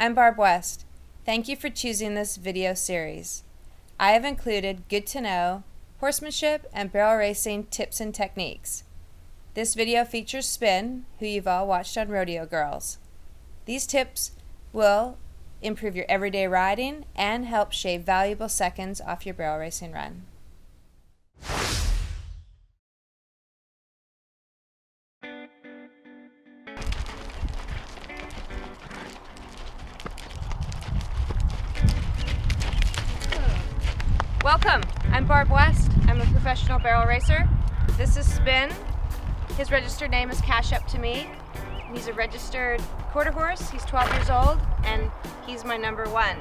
I'm Barb West. Thank you for choosing this video series. I have included good to know, horsemanship, and barrel racing tips and techniques. This video features Spin, who you've all watched on Rodeo Girls. These tips will improve your everyday riding and help shave valuable seconds off your barrel racing run. Welcome, I'm Barb West. I'm a professional barrel racer. This is Spin. His registered name is Cash Up to Me. He's a registered quarter horse. He's 12 years old and he's my number one.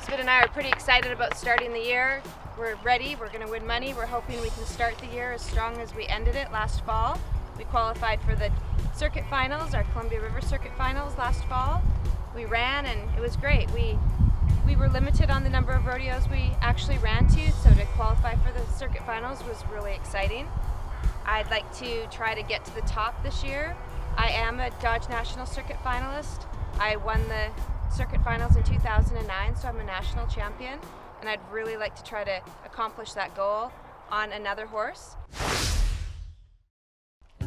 Spin and I are pretty excited about starting the year. We're ready, we're gonna win money. We're hoping we can start the year as strong as we ended it last fall. We qualified for the circuit finals, our Columbia River circuit finals last fall. We ran and it was great. We were limited on the number of rodeos we actually ran to, so to qualify for the circuit finals was really exciting. I'd like to try to get to the top this year. I am a Dodge National Circuit finalist. I won the circuit finals in 2009, so I'm a national champion, and I'd really like to try to accomplish that goal on another horse. I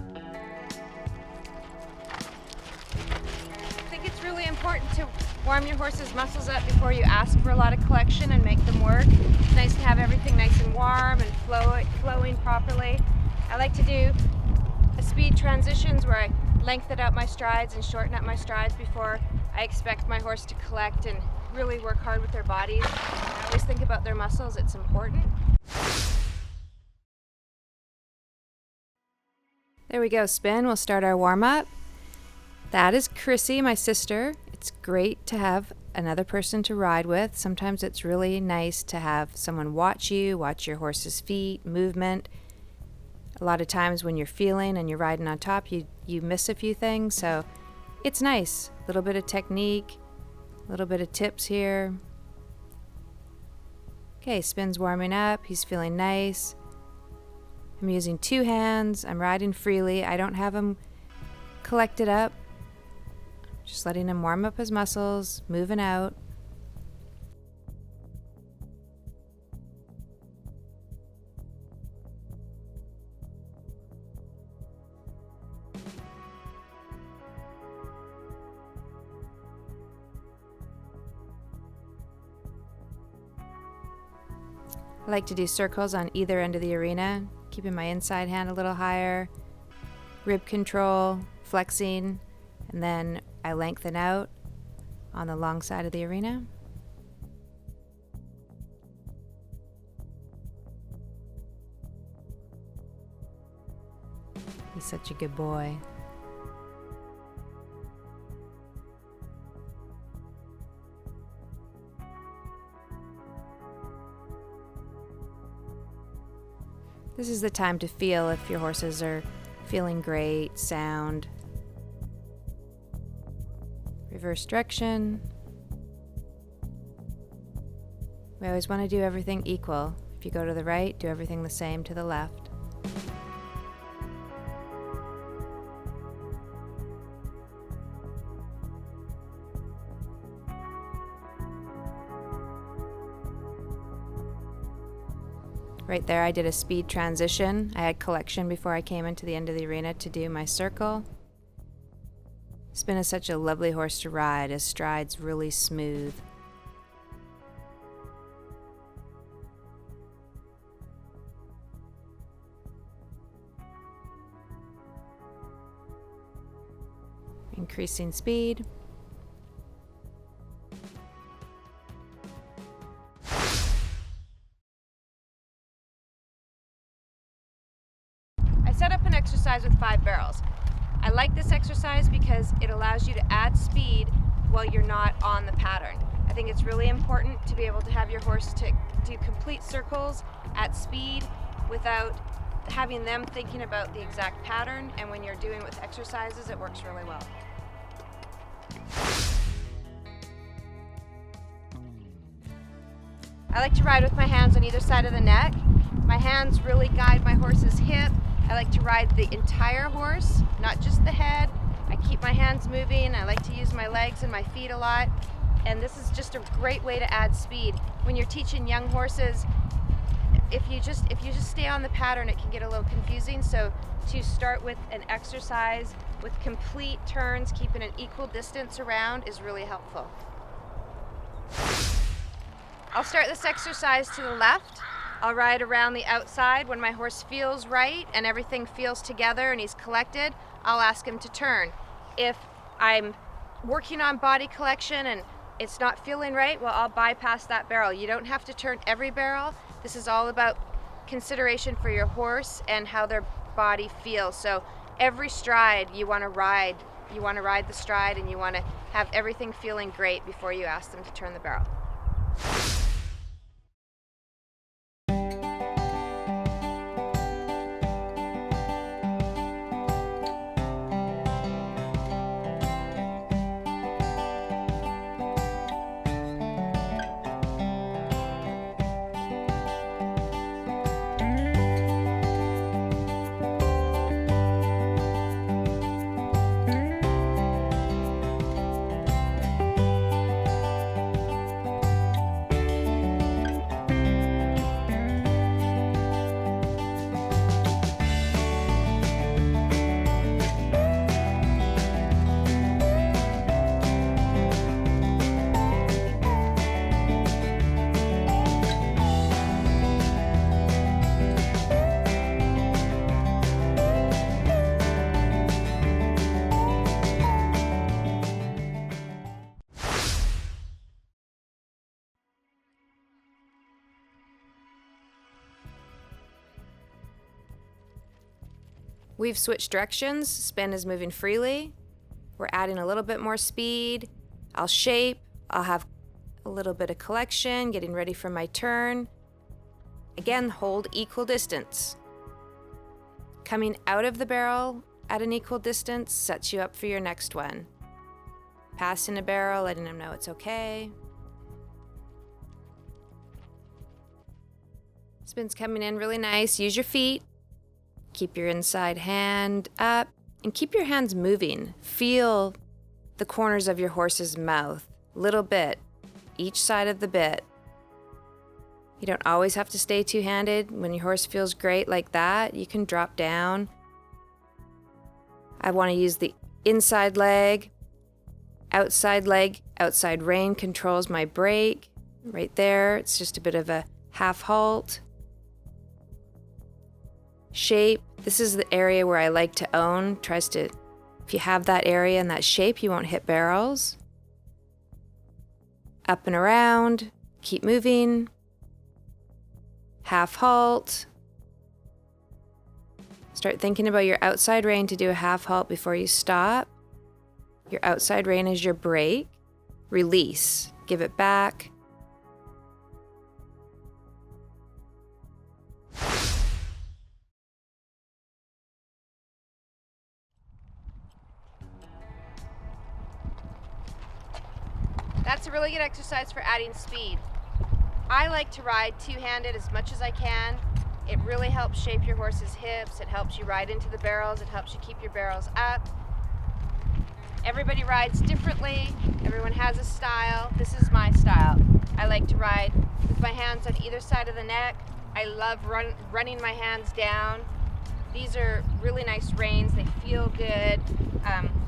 think it's really important to warm your horse's muscles up before you ask for a lot of collection and make them work. It's nice to have everything nice and warm and flowing properly. I like to do a speed transitions where I lengthen out my strides and shorten up my strides before I expect my horse to collect and really work hard with their bodies. I always think about their muscles, it's important. There we go, Spin. We'll start our warm-up. That is Chrissy, my sister. It's great to have another person to ride with. Sometimes it's really nice to have someone watch you, watch your horse's feet, movement. A lot of times when you're feeling and you're riding on top, you miss a few things, so it's nice. A little bit of technique, a little bit of tips here. Okay, Spin's warming up. He's feeling nice. I'm using two hands. I'm riding freely. I don't have him collected up. Just letting him warm up his muscles, moving out. I like to do circles on either end of the arena, keeping my inside hand a little higher, rib control, flexing, and then I lengthen out on the long side of the arena. He's such a good boy. This is the time to feel if your horses are feeling great, sound. Reverse direction. We always want to do everything equal. If you go to the right, do everything the same to the left. Right there, I did a speed transition. I had collection before I came into the end of the arena to do my circle. Spin is such a lovely horse to ride. His stride's really smooth. Increasing speed. I set up an exercise with 5 barrels. I like this exercise because it allows you to add speed while you're not on the pattern. I think it's really important to be able to have your horse to do complete circles at speed without having them thinking about the exact pattern, and when you're doing it with exercises, it works really well. I like to ride with my hands on either side of the neck. My hands really guide my horse's hip. I like to ride the entire horse, not just the head. I keep my hands moving. I like to use my legs and my feet a lot. And this is just a great way to add speed. When you're teaching young horses, if you just stay on the pattern, it can get a little confusing. So to start with an exercise with complete turns, keeping an equal distance around is really helpful. I'll start this exercise to the left. I'll ride around the outside. When my horse feels right and everything feels together and he's collected, I'll ask him to turn. If I'm working on body collection and it's not feeling right, well, I'll bypass that barrel. You don't have to turn every barrel. This is all about consideration for your horse and how their body feels. So every stride you want to ride the stride, and you want to have everything feeling great before you ask them to turn the barrel. We've switched directions. Spin is moving freely. We're adding a little bit more speed. I'll shape. I'll have a little bit of collection, getting ready for my turn. Again, hold equal distance. Coming out of the barrel at an equal distance sets you up for your next one. Passing a barrel, letting them know it's okay. Spin's coming in really nice. Use your feet. Keep your inside hand up and keep your hands moving. Feel the corners of your horse's mouth, little bit, each side of the bit. You don't always have to stay two-handed. When your horse feels great like that, you can drop down. I want to use the inside leg, outside rein controls my brake. Right there, it's just a bit of a half halt. Shape, this is the area where I like to own. If you have that area and that shape, you won't hit barrels. Up and around, keep moving. Half halt. Start thinking about your outside rein to do a half halt before you stop. Your outside rein is your brake. Release, give it back. That's a really good exercise for adding speed. I like to ride two-handed as much as I can. It really helps shape your horse's hips. It helps you ride into the barrels. It helps you keep your barrels up. Everybody rides differently. Everyone has a style. This is my style. I like to ride with my hands on either side of the neck. I love running my hands down. These are really nice reins. They feel good.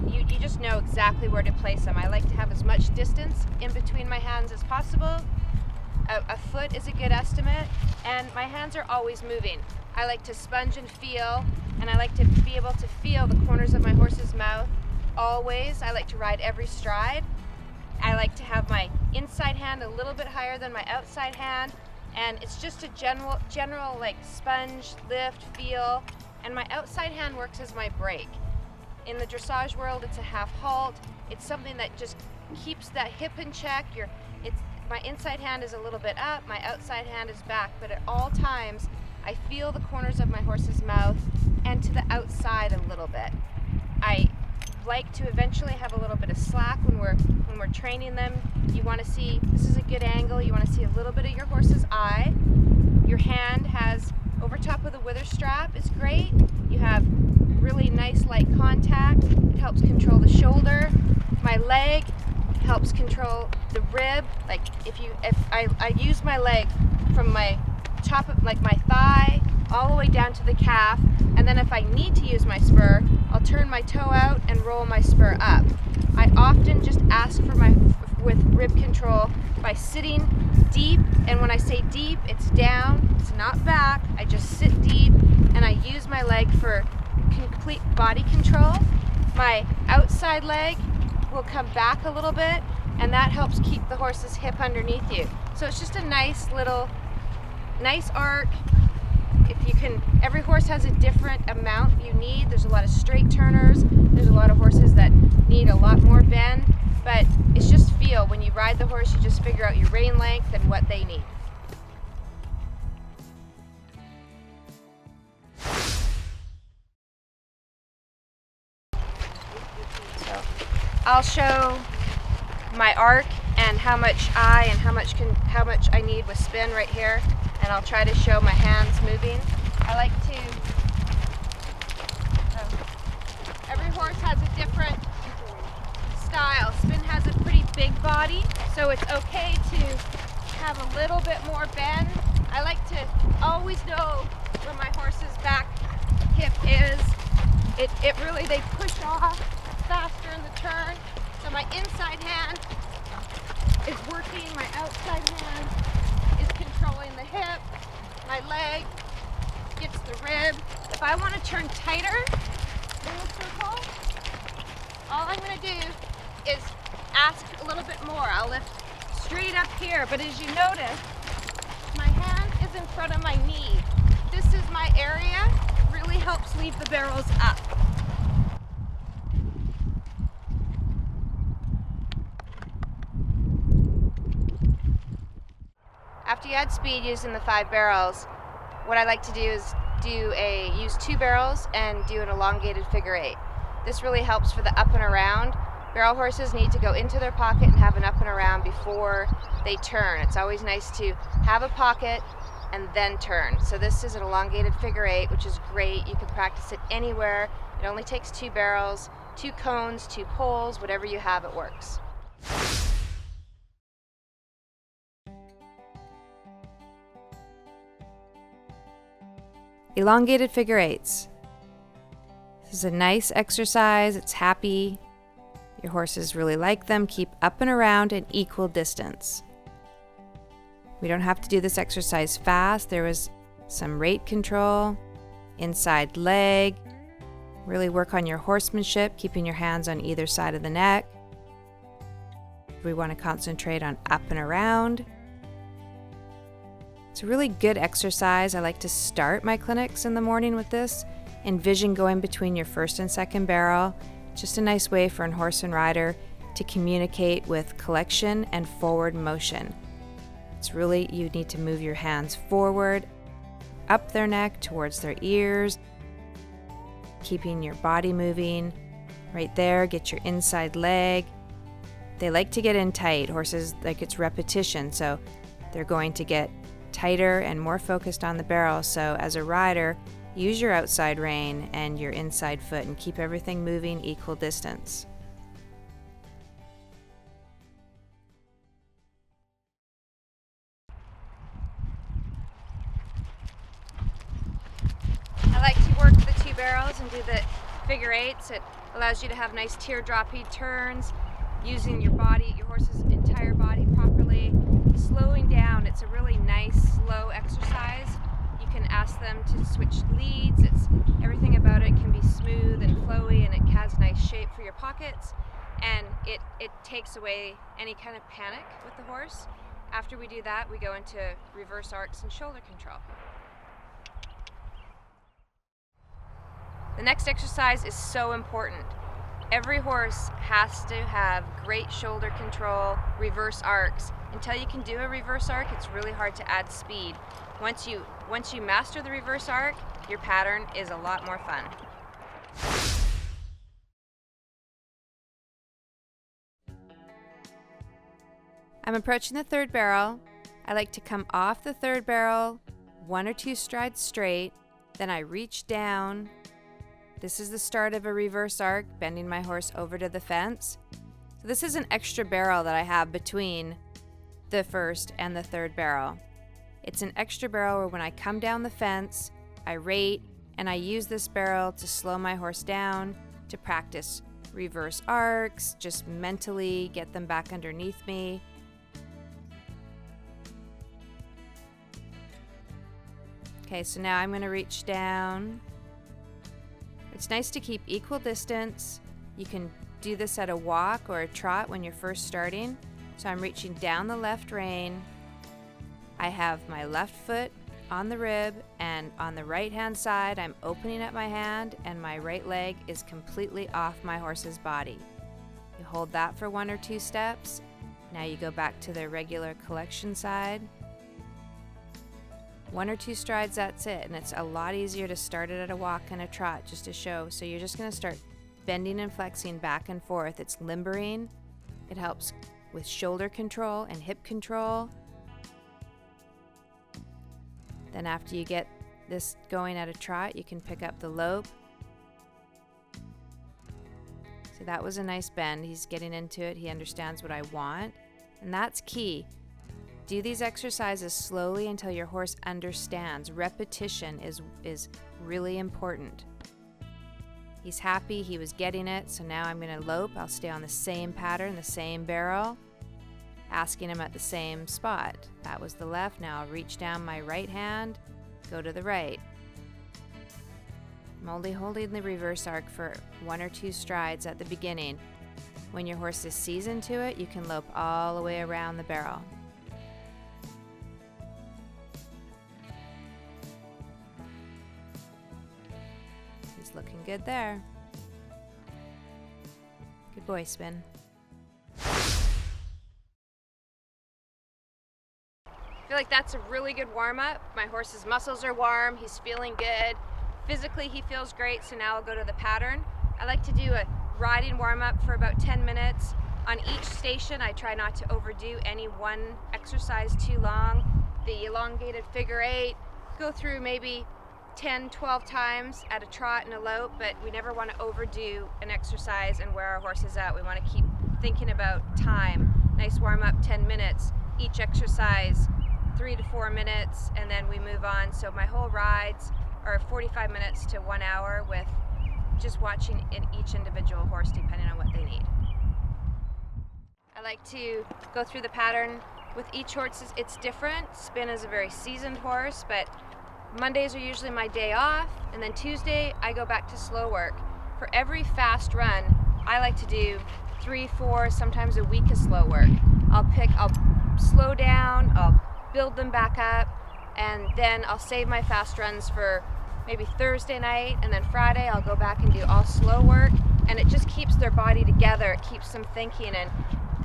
You just know exactly where to place them. I like to have as much distance in between my hands as possible. A foot is a good estimate, and my hands are always moving. I like to sponge and feel, and I like to be able to feel the corners of my horse's mouth always. I like to ride every stride. I like to have my inside hand a little bit higher than my outside hand, and it's just a general like sponge, lift, feel, and my outside hand works as my brake. In the dressage world, it's a half halt. It's something that just keeps that hip in check. My inside hand is a little bit up, my outside hand is back, but at all times, I feel the corners of my horse's mouth and to the outside a little bit. I like to eventually have a little bit of slack when we're training them. You want to see, this is a good angle, you want to see a little bit of your horse's eye. Your hand has, over top of the wither strap is great. You have really nice light contact. It helps control the shoulder. My leg helps control the rib. Like if I use my leg from my top of like my thigh all the way down to the calf, and then if I need to use my spur, I'll turn my toe out and roll my spur up. I often just ask with rib control by sitting deep, and when I say deep, it's down, it's not back. I just sit deep and I use my leg for complete body control. My outside leg will come back a little bit, and that helps keep the horse's hip underneath you. So it's just a nice arc. If you can, every horse has a different amount you need. There's a lot of straight turners. There's a lot of horses that need a lot more bend, but it's just feel. When you ride the horse, you just figure out your rein length and what they need. So I'll show my arc and how much I need with spin right here, and I'll try to show my hands moving. I like to, every horse has a different style. Spin has a pretty big body, so it's okay to have a little bit more bend. I like to always know where my horse's back hip is. They push off faster in the turn. So my inside hand is working, my outside hand is controlling the hip, my leg gets the rib. If I want to turn tighter in the circle, all I'm going to do is ask a little bit more. I'll lift straight up here, but as you notice, my hand is in front of my knee. This is my area, really helps leave the barrels up. After you add speed using the 5 barrels, what I like to do is use 2 barrels and do an elongated figure 8. This really helps for the up and around. Barrel horses need to go into their pocket and have an up and around before they turn. It's always nice to have a pocket and then turn. So this is an elongated figure 8, which is great. You can practice it anywhere. It only takes 2 barrels, 2 cones, 2 poles, whatever you have, it works. Elongated figure 8s. This is a nice exercise. It's happy. Your horses really like them. Keep up and around an equal distance. We don't have to do this exercise fast. There was some rate control, inside leg. Really work on your horsemanship, keeping your hands on either side of the neck. We want to concentrate on up and around. It's a really good exercise. I like to start my clinics in the morning with this. Envision going between your first and second barrel. Just a nice way for a horse and rider to communicate with collection and forward motion. It's really, you need to move your hands forward, up their neck, towards their ears, keeping your body moving. Right there, get your inside leg. They like to get in tight. Horses like it's repetition, so they're going to get tighter and more focused on the barrel. So as a rider, use your outside rein and your inside foot and keep everything moving equal distance. I like to work the 2 barrels and do the figure 8s. It allows you to have nice teardroppy turns, using your body, your horse's entire body properly, slowing down. It's a really nice slow exercise. You can ask them to switch leads. Everything about it can be smooth and flowy, and it has nice shape for your pockets, and it takes away any kind of panic with the horse. After we do that, we go into reverse arcs and shoulder control. The next exercise is so important. Every horse has to have great shoulder control, reverse arcs. Until you can do a reverse arc, it's really hard to add speed. Once you master the reverse arc, your pattern is a lot more fun. I'm approaching the 3rd barrel. I like to come off the 3rd barrel, 1 or 2 strides straight, then I reach down. This is the start of a reverse arc, bending my horse over to the fence. So this is an extra barrel that I have between the first and the third barrel. It's an extra barrel where when I come down the fence, I rate, and I use this barrel to slow my horse down, to practice reverse arcs, just mentally get them back underneath me. Okay, so now I'm going to reach down. It's nice to keep equal distance. You can do this at a walk or a trot when you're first starting. So I'm reaching down the left rein. I have my left foot on the rib, and on the right hand side I'm opening up my hand and my right leg is completely off my horse's body. You hold that for 1 or 2 steps. Now you go back to the regular collection side. 1 or 2 strides, that's it. And it's a lot easier to start it at a walk and a trot, just to show. So you're just going to start bending and flexing back and forth. It's limbering. It helps with shoulder control and hip control. Then after you get this going at a trot, you can pick up the lope. So that was a nice bend. He's getting into it. He understands what I want. And that's key. Do these exercises slowly until your horse understands. Repetition is really important. He's happy, he was getting it, so now I'm going to lope. I'll stay on the same pattern, the same barrel, asking him at the same spot. That was the left. Now I'll reach down my right hand, go to the right. I'm only holding the reverse arc for 1 or 2 strides at the beginning. When your horse is seasoned to it, you can lope all the way around the barrel. He's looking good there. Good boy, Spin. I feel like that's a really good warm-up. My horse's muscles are warm, he's feeling good. Physically he feels great, so now I'll go to the pattern. I like to do a riding warm-up for about 10 minutes. On each station I try not to overdo any one exercise too long. The elongated figure 8, go through maybe 10, 12 times at a trot and a lope, but we never want to overdo an exercise and wear our horses out. We want to keep thinking about time. Nice warm-up, 10 minutes. Each exercise 3 to 4 minutes, and then we move on. So my whole rides are 45 minutes to 1 hour with just watching in each individual horse depending on what they need. I like to go through the pattern with each horse. It's different. Spin is a very seasoned horse, but Mondays are usually my day off, and then Tuesday I go back to slow work. For every fast run, I like to do 3, 4, sometimes a week of slow work. I'll slow down, I'll build them back up, and then I'll save my fast runs for maybe Thursday night, and then Friday I'll go back and do all slow work, and it just keeps their body together, it keeps them thinking, and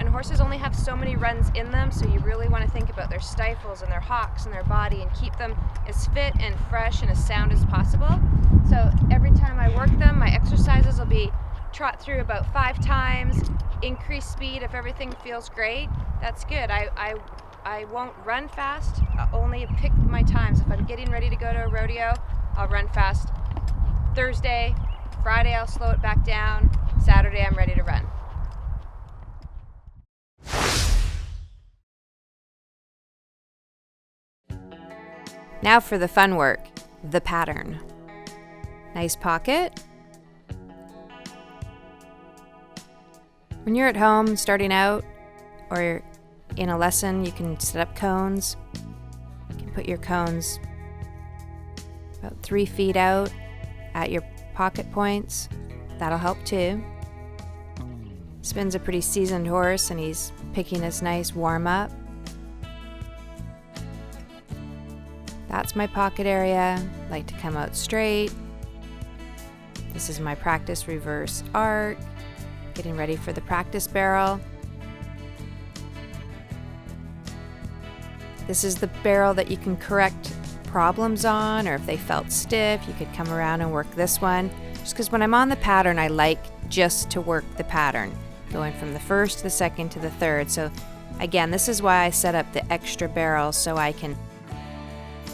horses only have so many runs in them, so you really want to think about their stifles and their hocks and their body and keep them as fit and fresh and as sound as possible. So every time I work them, my exercises will be trot through about 5 times, increase speed if everything feels great. That's good. I won't run fast, I'll only pick my times. If I'm getting ready to go to a rodeo, I'll run fast. Thursday, Friday I'll slow it back down, Saturday I'm ready to run. Now for the fun work, the pattern. Nice pocket. When you're at home starting out or in a lesson, you can set up cones. You can put your cones about 3 feet out at your pocket points. That'll help too. Spin's a pretty seasoned horse and he's picking his nice warm up. That's my pocket area. I like to come out straight. This is my practice reverse arc. Getting ready for the practice barrel. This is the barrel that you can correct problems on, or if they felt stiff, you could come around and work this one. Just because when I'm on the pattern, I like just to work the pattern, going from the first to the second to the third. So again, this is why I set up the extra barrel, so I can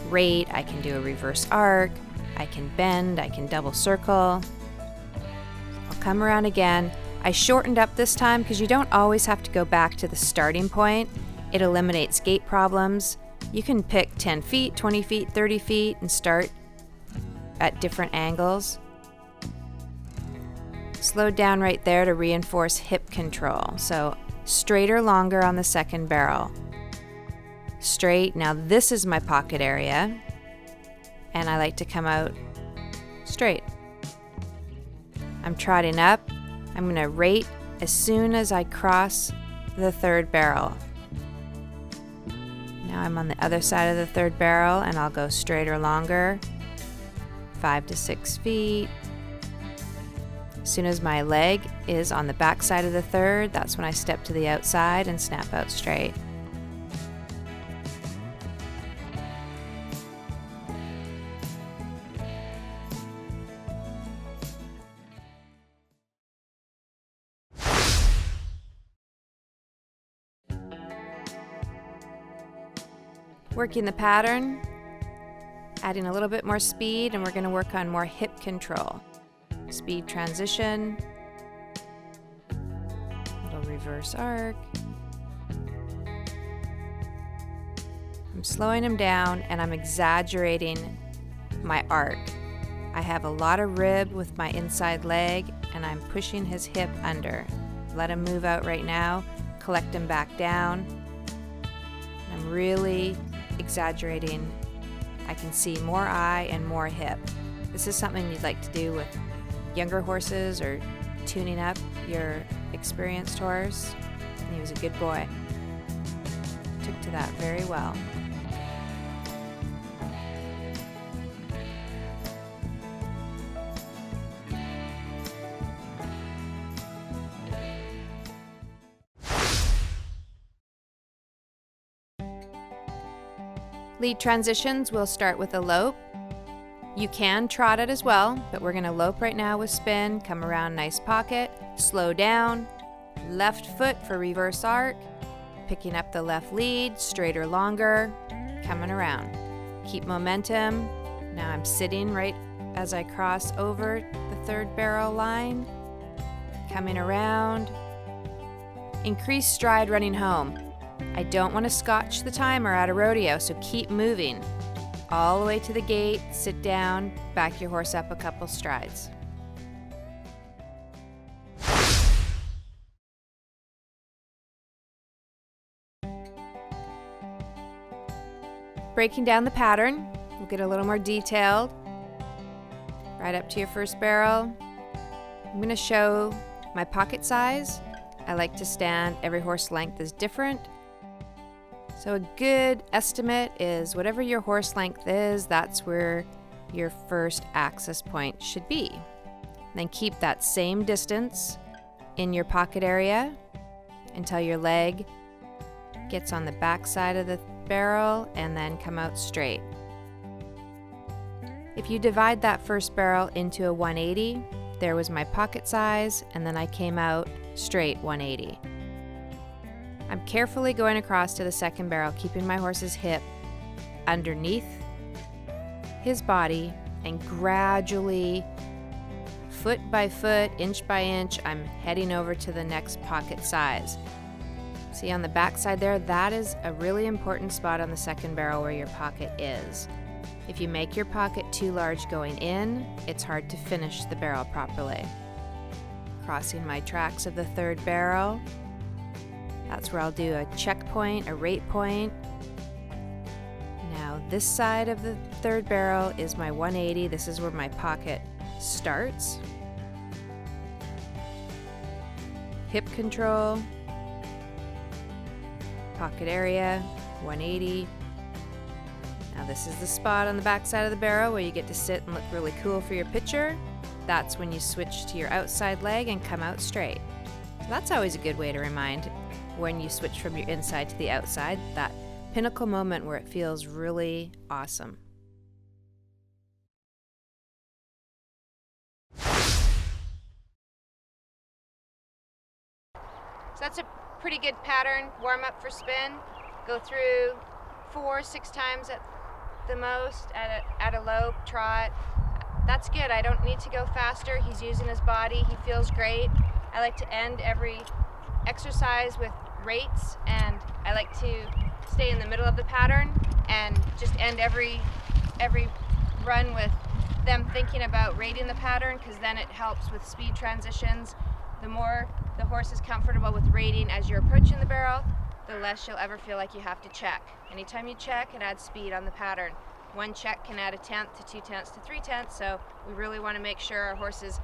rate, I can do a reverse arc, I can bend, I can double circle. I'll come around again. I shortened up this time because you don't always have to go back to the starting point. It eliminates gait problems. You can pick 10 feet, 20 feet, 30 feet and start at different angles. Slow down right there to reinforce hip control. So straighter, longer on the second barrel. Straight. Now this is my pocket area, and I like to come out straight. I'm trotting up. I'm going to rate as soon as I cross the third barrel. Now I'm on the other side of the third barrel, and I'll go straighter, longer, 5 to 6 feet. As soon as my leg is on the back side of the third, that's when I step to the outside and snap out straight. Working the pattern, adding a little bit more speed, and we're going to work on more hip control. Speed transition, little reverse arc. I'm slowing him down and I'm exaggerating my arc. I have a lot of rib with my inside leg and I'm pushing his hip under. Let him move out right now, collect him back down. I'm really exaggerating. I can see more eye and more hip. This is something you'd like to do with younger horses or tuning up your experienced horse. And he was a good boy. Took to that very well. Lead transitions, we'll start with a lope. You can trot it as well, but we're gonna lope right now with spin, come around nice pocket, slow down, left foot for reverse arc, picking up the left lead, straighter, longer, coming around. Keep momentum. Now I'm sitting right as I cross over the third barrel line, coming around. Increase stride running home. I don't want to scotch the timer at a rodeo, so keep moving. All the way to the gate, sit down, back your horse up a couple strides. Breaking down the pattern, we'll get a little more detailed. Right up to your first barrel. I'm going to show my pocket size. I like to stand, every horse length is different. So a good estimate is whatever your horse length is, that's where your first access point should be. Then keep that same distance in your pocket area until your leg gets on the back side of the barrel and then come out straight. If you divide that first barrel into a 180, there was my pocket size, and then I came out straight 180. I'm carefully going across to the second barrel, keeping my horse's hip underneath his body, and gradually, foot by foot, inch by inch, I'm heading over to the next pocket size. See on the back side there, that is a really important spot on the second barrel where your pocket is. If you make your pocket too large going in, it's hard to finish the barrel properly. Crossing my tracks of the third barrel. That's where I'll do a checkpoint, a rate point. Now this side of the third barrel is my 180. This is where my pocket starts. Hip control, pocket area, 180. Now this is the spot on the back side of the barrel where you get to sit and look really cool for your picture. That's when you switch to your outside leg and come out straight. So that's always a good way to remind when you switch from your inside to the outside, that pinnacle moment where it feels really awesome. So that's a pretty good pattern, warm up for spin. Go through 4-6 times at the most at a lope, trot. That's good, I don't need to go faster. He's using his body, he feels great. I like to end every exercise with rates, and I like to stay in the middle of the pattern and just end every run with them thinking about rating the pattern, because then it helps with speed transitions. The more the horse is comfortable with rating as you're approaching the barrel, the less you'll ever feel like you have to check. Anytime you check, it adds speed on the pattern. One check can add 1/10 to 2/10 to 3/10, so we really want to make sure our horses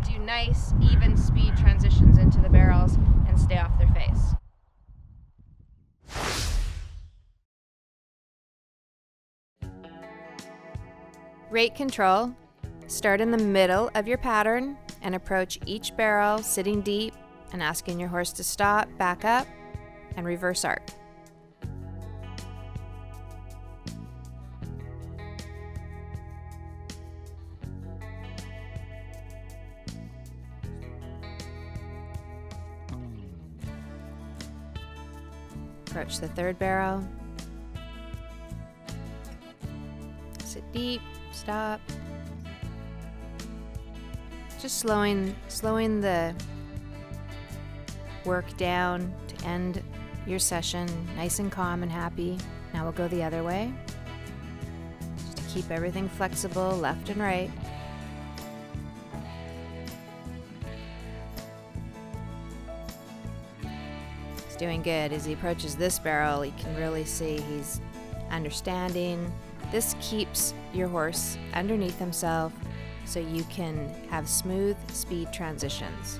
do nice, even speed transitions into the barrels and stay off their face. Rate control. Start in the middle of your pattern and approach each barrel sitting deep and asking your horse to stop, back up, and reverse arc. Approach the third barrel. Sit deep, stop. Just slowing the work down to end your session nice and calm and happy. Now we'll go the other way. Just to keep everything flexible, left and right. He's doing good. As he approaches this barrel, you can really see he's understanding. This keeps your horse underneath himself so you can have smooth speed transitions.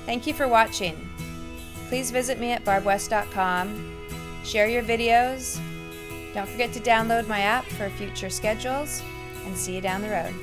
Thank you for watching. Please visit me at barbwest.com. Share your videos. Don't forget to download my app for future schedules, and see you down the road.